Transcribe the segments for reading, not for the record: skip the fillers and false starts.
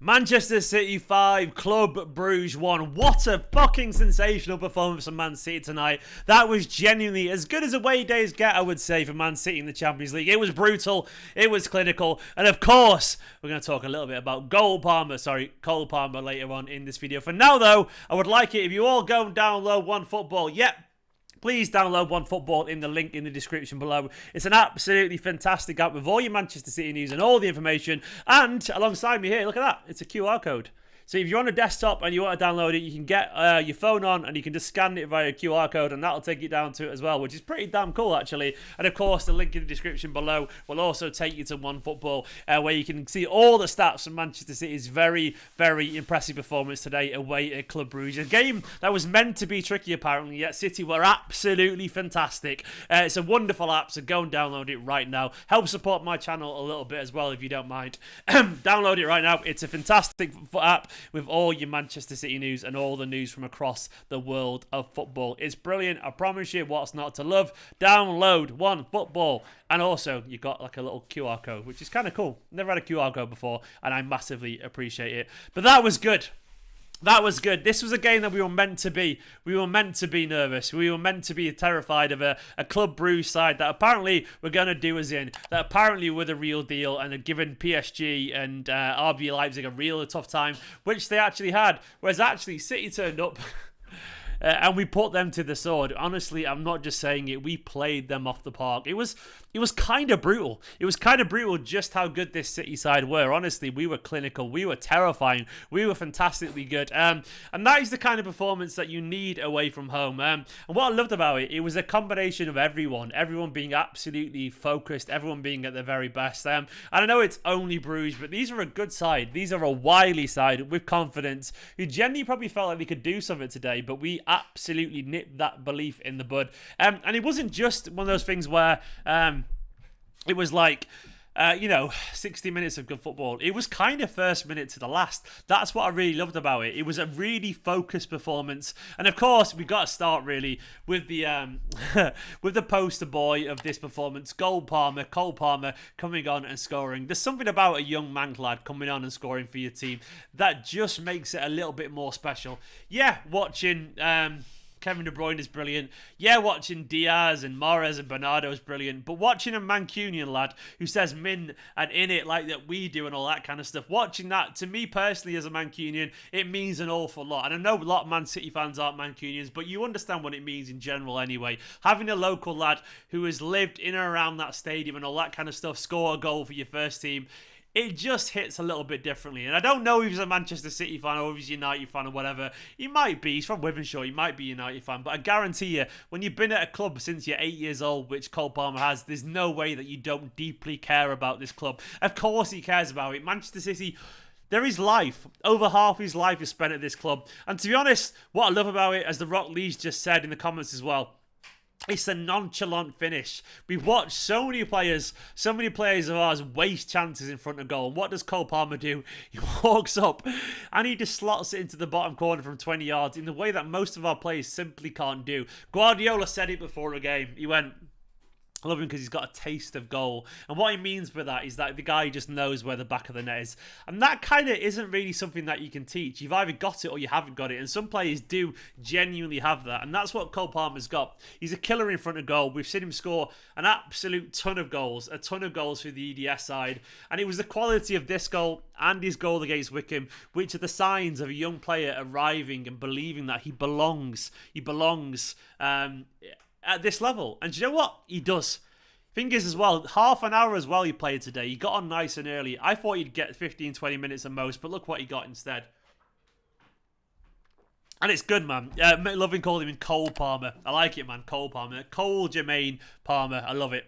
Manchester City 5, Club Brugge 1. What a fucking sensational performance from Man City tonight. That was genuinely as good as away days get, I would say, for Man City in the Champions League. It was brutal, it was clinical, and of course, we're going to talk a little bit about Cole Palmer later on in this video. For now, though, I would like it if you all go and download OneFootball. Yep. Please download OneFootball in the link in the description below. It's an absolutely fantastic app with all your Manchester City news and all the information. And alongside me here, look at that. It's a QR code. So if you're on a desktop and you want to download it, you can get your phone on and you can just scan it via a QR code and that'll take you down to it as well, which is pretty damn cool actually. And of course, the link in the description below will also take you to OneFootball where you can see all the stats from Manchester City's very, very impressive performance today away at Club Brugge. A game that was meant to be tricky apparently, yet City were absolutely fantastic. It's a wonderful app, so go and download it right now. Help support my channel a little bit as well if you don't mind. Download it right now. It's a fantastic app with all your Manchester City news and all the news from across the world of football. It's brilliant. I promise you what's not to love. Download OneFootball. And also, you've got like a little QR code, which is kind of cool. Never had a QR code before, and I massively appreciate it. But that was good. That was good. This was a game that we were meant to be. We were meant to be nervous. We were meant to be terrified of a Club Brugge side that apparently were going to do us in. That apparently were the real deal and had given PSG and RB Leipzig a real tough time, which they actually had. Whereas actually City turned up and we put them to the sword. Honestly, I'm not just saying it. We played them off the park. It was kind of brutal. It was kind of brutal just how good this City side were. Honestly, we were clinical. We were terrifying. We were fantastically good. And that is the kind of performance that you need away from home. And what I loved about it, it was a combination of everyone. Everyone being absolutely focused. Everyone being at their very best. And I know it's only Bruges, but these are a good side. These are a wily side with confidence who genuinely probably felt like they could do something today, but we absolutely nipped that belief in the bud. And it wasn't just one of those things where it was like 60 minutes of good football. It was kind of first minute to the last. That's what I really loved about it. It was a really focused performance. And of course, we got to start really with the with the poster boy of this performance, Cole Palmer coming on and scoring. There's something about a young man lad coming on and scoring for your team that just makes it a little bit more special. Yeah, watching Kevin De Bruyne is brilliant. Yeah, watching Diaz and Mahrez and Bernardo is brilliant. But watching a Mancunian lad who says min and in it like that we do and all that kind of stuff, watching that, to me personally as a Mancunian, it means an awful lot. And I know a lot of Man City fans aren't Mancunians, but you understand what it means in general anyway. Having a local lad who has lived in and around that stadium and all that kind of stuff score a goal for your first team, it just hits a little bit differently. And I don't know if he's a Manchester City fan or if he's a United fan or whatever. He might be. He's from Wythenshawe. He might be a United fan. But I guarantee you, when you've been at a club since you're 8 years old, which Cole Palmer has, there's no way that you don't deeply care about this club. Of course he cares about it. Manchester City, there is life. Over half his life is spent at this club. And to be honest, what I love about it, as the Rock Lee's just said in the comments as well, it's a nonchalant finish. We've watched so many players of ours waste chances in front of goal. And what does Cole Palmer do? He walks up and he just slots it into the bottom corner from 20 yards in the way that most of our players simply can't do. Guardiola said it before a game. He went, I love him because he's got a taste of goal. And what he means by that is that the guy just knows where the back of the net is. And that kind of isn't really something that you can teach. You've either got it or you haven't got it. And some players do genuinely have that. And that's what Cole Palmer's got. He's a killer in front of goal. We've seen him score an absolute ton of goals. A ton of goals for the EDS side. And it was the quality of this goal and his goal against Wickham, which are the signs of a young player arriving and believing that he belongs. He belongs at this level. And do you know what? He does. Thing is as well, half an hour as well he played today. He got on nice and early. I thought he'd get 15, 20 minutes at most, but look what he got instead. And it's good, man. Loving calling him Cole Palmer. I like it, man. Cole Palmer. Cole Jermaine Palmer. I love it.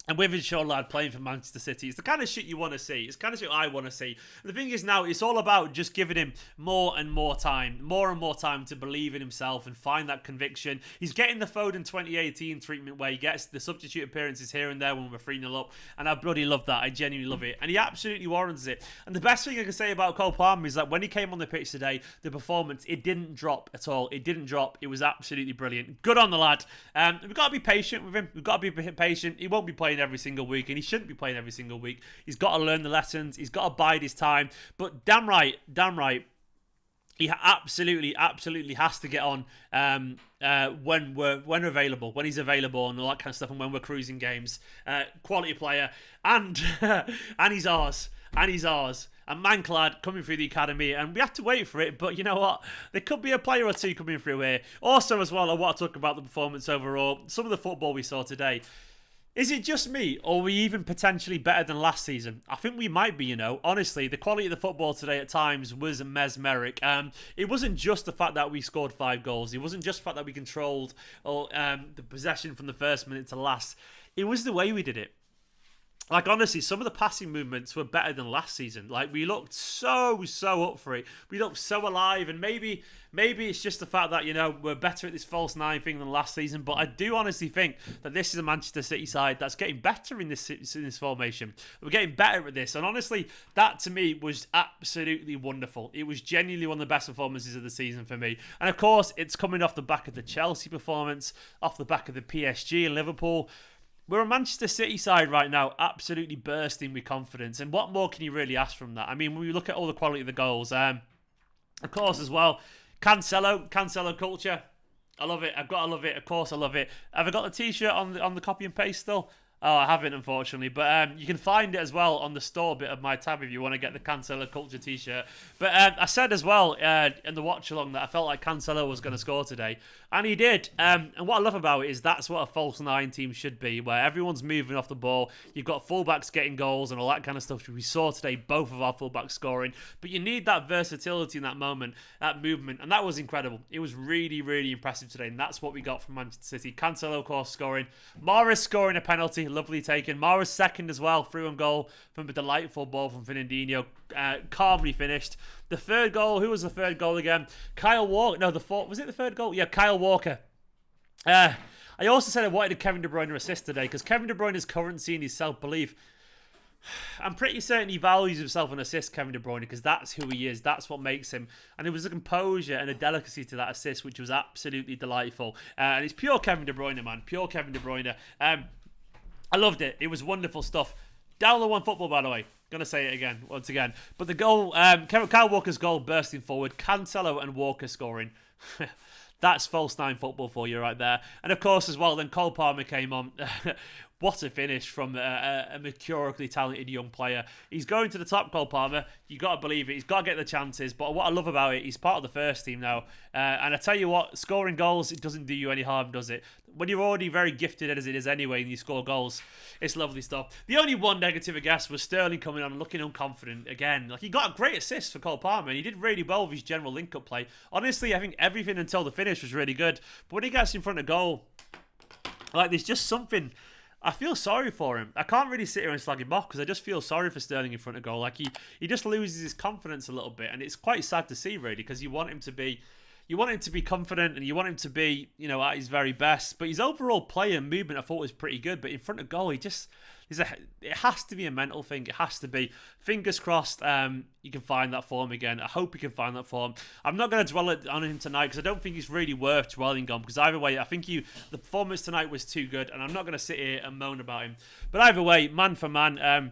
And Wythenshawe lad playing for Manchester City. It's the kind of shit you want to see. It's the kind of shit I want to see. And the thing is now, it's all about just giving him more and more time. More and more time to believe in himself and find that conviction. He's getting the Foden 2018 treatment where he gets the substitute appearances here and there when we're 3-0 up. And I bloody love that. I genuinely love it. And he absolutely warrants it. And the best thing I can say about Cole Palmer is that when he came on the pitch today, the performance, it didn't drop at all. It didn't drop. It was absolutely brilliant. Good on the lad. We've got to be patient with him. We've got to be patient. He won't be playing playing every single week, and he shouldn't be playing every single week. He's got to learn the lessons. He's got to bide his time. But damn right, he absolutely has to get on when available, when he's available, and all that kind of stuff, and when we're cruising games. Quality player, and and he's ours. And Manclad coming through the academy, and we have to wait for it, but you know what? There could be a player or two coming through here. Also, as well, I want to talk about the performance overall. Some of the football we saw today. Is it just me, or are we even potentially better than last season? I think we might be, you know. Honestly, the quality of the football today at times was mesmeric. It wasn't just the fact that we scored 5 goals. It wasn't just the fact that we controlled the possession from the first minute to last. It was the way we did it. Like, honestly, some of the passing movements were better than last season. Like, we looked so up for it. We looked so alive, and maybe it's just the fact that, you know, we're better at this false nine thing than last season, but I do honestly think that this is a Manchester City side that's getting better in this formation. We're getting better at this, and honestly, that to me was absolutely wonderful. It was genuinely one of the best performances of the season for me. And of course, it's coming off the back of the Chelsea performance, off the back of the PSG and Liverpool. We're a Manchester City side right now, absolutely bursting with confidence. And what more can you really ask from that? I mean, when we look at all the quality of the goals, of course, as well, Cancelo culture. I love it. I've got to love it. Of course, I love it. Have I got the T-shirt on the copy and paste still? Oh, I haven't, unfortunately. But you can find it as well on the store bit of my tab if you want to get the Cancelo Culture T-shirt. But I said as well in the watch-along that I felt like Cancelo was going to score today. And he did. And what I love about it is that's what a false nine team should be, where everyone's moving off the ball. You've got fullbacks getting goals and all that kind of stuff. We saw today both of our fullbacks scoring. But you need that versatility in that moment, that movement. And that was incredible. It was really, really impressive today. And that's what we got from Manchester City. Cancelo, of course, scoring. Mahrez scoring a penalty. Lovely taken. Mahrez second as well, through on goal from a delightful ball from Fernandinho. Calmly finished. The third goal, who was the third goal again? Kyle Walker. No, the fourth. Was it the third goal? Yeah, Kyle Walker. I also said I wanted a Kevin De Bruyne assist today because Kevin De Bruyne's currency and his self-belief, I'm pretty certain he values himself an assist, Kevin De Bruyne, because that's who he is. That's what makes him. And there was a composure and a delicacy to that assist, which was absolutely delightful. And it's pure Kevin De Bruyne, man. Pure Kevin De Bruyne. I loved it. It was wonderful stuff. Download One Football, by the way. Gonna say it again, once again. But the goal, Kyle Walker's goal bursting forward, Cancelo and Walker scoring. That's false nine football for you right there. And of course, as well, then Cole Palmer came on. What a finish from a maturely talented young player. He's going to the top, Cole Palmer. You got to believe it. He's got to get the chances. But what I love about it, he's part of the first team now. And I tell you what, scoring goals, it doesn't do you any harm, does it? When you're already very gifted as it is anyway and you score goals, it's lovely stuff. The only one negative, I guess, was Sterling coming on and looking unconfident again. Like, he got a great assist for Cole Palmer and he did really well with his general link-up play. Honestly, I think everything until the finish was really good. But when he gets in front of goal, like, there's just something... I feel sorry for him. I can't really sit here and slag him off because I just feel sorry for Sterling in front of goal. Like, he just loses his confidence a little bit, and it's quite sad to see, really, because you want him to be confident and you want him to be, you know, at his very best. But his overall play and movement I thought was pretty good. But in front of goal, it has to be a mental thing. It has to be. Fingers crossed you can find that form again. I hope he can find that form. I'm not going to dwell on him tonight because I don't think it's really worth dwelling on, because either way, I think the performance tonight was too good, and I'm not going to sit here and moan about him. But either way, man for man,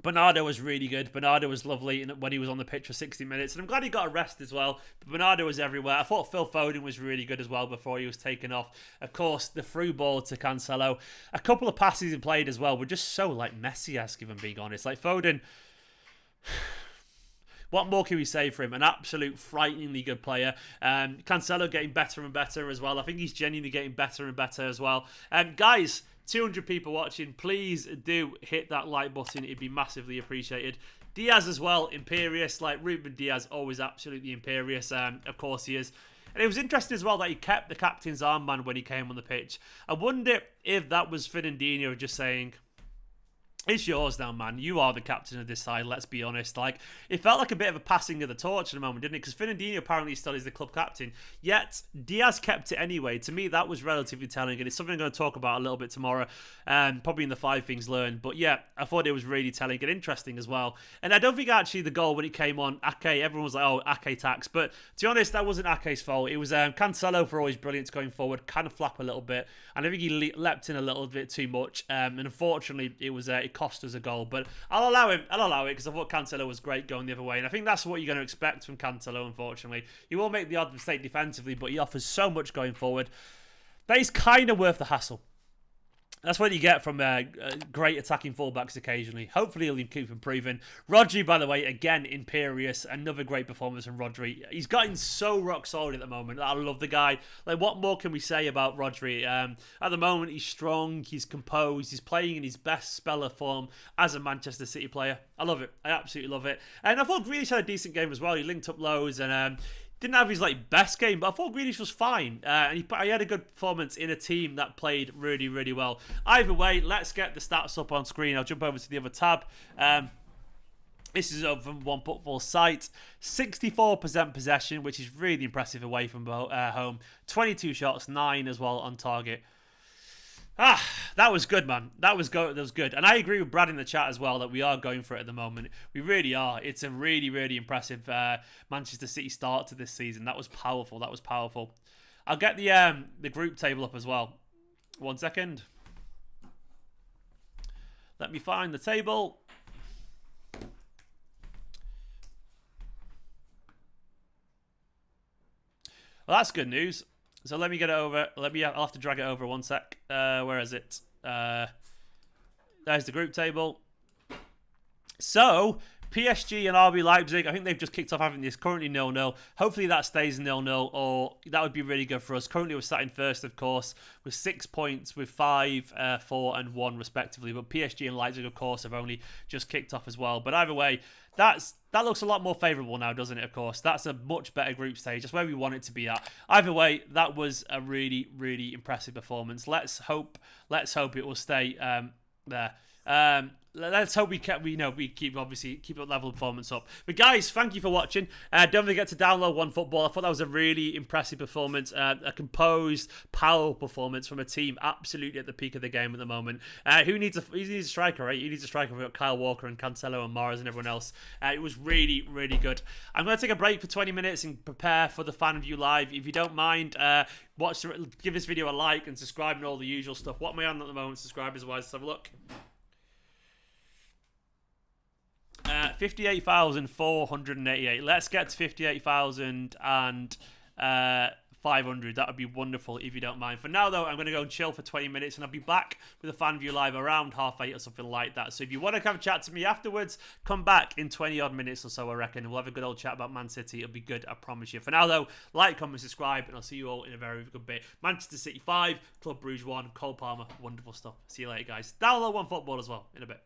Bernardo was really good. Bernardo was lovely when he was on the pitch for 60 minutes. And I'm glad he got a rest as well. But Bernardo was everywhere. I thought Phil Foden was really good as well before he was taken off. Of course, the through ball to Cancelo. A couple of passes he played as well were just so, like, Messi-esque, if I'm being honest. Like, Foden... What more can we say for him? An absolute frighteningly good player. Cancelo getting better and better as well. I think he's genuinely getting better and better as well. Guys... 200 people watching, please do hit that like button. It'd be massively appreciated. Diaz as well, imperious. Like, Ruben Diaz, always absolutely imperious. Of course he is. And it was interesting as well that he kept the captain's armband when he came on the pitch. I wonder if that was Fernandinho just saying, It's yours now, man. You are the captain of this side, let's be honest. Like, it felt like a bit of a passing of the torch at the moment, didn't it? Because Fernandinho apparently still is the club captain, yet Diaz kept it anyway. To me, that was relatively telling, and it's something I'm going to talk about a little bit tomorrow, probably in the 5 things learned. But yeah, I thought it was really telling and interesting as well. And I don't think actually the goal, when it came on, Ake, everyone was like, oh, Ake tax. But to be honest, that wasn't Ake's fault. It was Cancelo, for always brilliant going forward, kind of flap a little bit. And I think he leapt in a little bit too much. And unfortunately, it cost us a goal. But I'll allow it because I thought Cancelo was great going the other way. And I think that's what you're going to expect from Cancelo, unfortunately. He will make the odd mistake defensively, but he offers so much going forward that he's kind of worth the hassle. That's what you get from great attacking fullbacks occasionally. Hopefully he'll keep improving. Rodri, by the way, again, imperious. Another great performance from Rodri. He's gotten so rock solid at the moment. I love the guy. Like, what more can we say about Rodri? At the moment, he's strong. He's composed. He's playing in his best spell of form as a Manchester City player. I love it. I absolutely love it. And I thought Grealish had a decent game as well. He linked up loads and... didn't have his best game, but I thought Grealish was fine. And he had a good performance in a team that played really, really well. Either way, let's get the stats up on screen. I'll jump over to the other tab. This is over from One Football site. 64% possession, which is really impressive away from home. 22 shots, 9 as well on target. That was good, man. That was good. And I agree with Brad in the chat as well that we are going for it at the moment. We really are. It's a really, really impressive Manchester City start to this season. That was powerful. That was powerful. I'll get the group table up as well. 1 second. Let me find the table. Well, that's good news. So let me get it over. I'll have to drag it over 1 sec. Where is it? There's the group table. So, PSG and RB Leipzig, I think they've just kicked off having this currently 0-0. Hopefully that stays 0-0, or that would be really good for us. Currently we're sat in first, of course, with 6 points, with 5, 4 and 1 respectively. But PSG and Leipzig, of course, have only just kicked off as well. But either way, that looks a lot more favourable now, doesn't it, of course? That's a much better group stage. That's where we want it to be at. Either way, that was a really, really impressive performance. Let's hope it will stay there. Let's hope we keep that level of performance up. But guys, thank you for watching. Don't forget to download One Football. I thought that was a really impressive performance, a composed, powerful performance from a team absolutely at the peak of the game at the moment. He needs a striker, right? He needs a striker. We've got Kyle Walker and Cancelo and Mahrez and everyone else. It was really, really good. I'm going to take a break for 20 minutes and prepare for the Fan View Live. If you don't mind, give this video a like and subscribe and all the usual stuff. What am I on at the moment, subscribers-wise? Let's have a look. 58,488. Let's get to 58,500. That would be wonderful if you don't mind. For now, though, I'm going to go and chill for 20 minutes, and I'll be back with a Fan View Live around 8:30 or something like that. So if you want to come chat to me afterwards, come back in 20-odd minutes or so, I reckon. We'll have a good old chat about Man City. It'll be good, I promise you. For now, though, like, comment, subscribe, and I'll see you all in a very good bit. Manchester City 5, Club Brugge 1, Cole Palmer. Wonderful stuff. See you later, guys. Download One Football as well in a bit.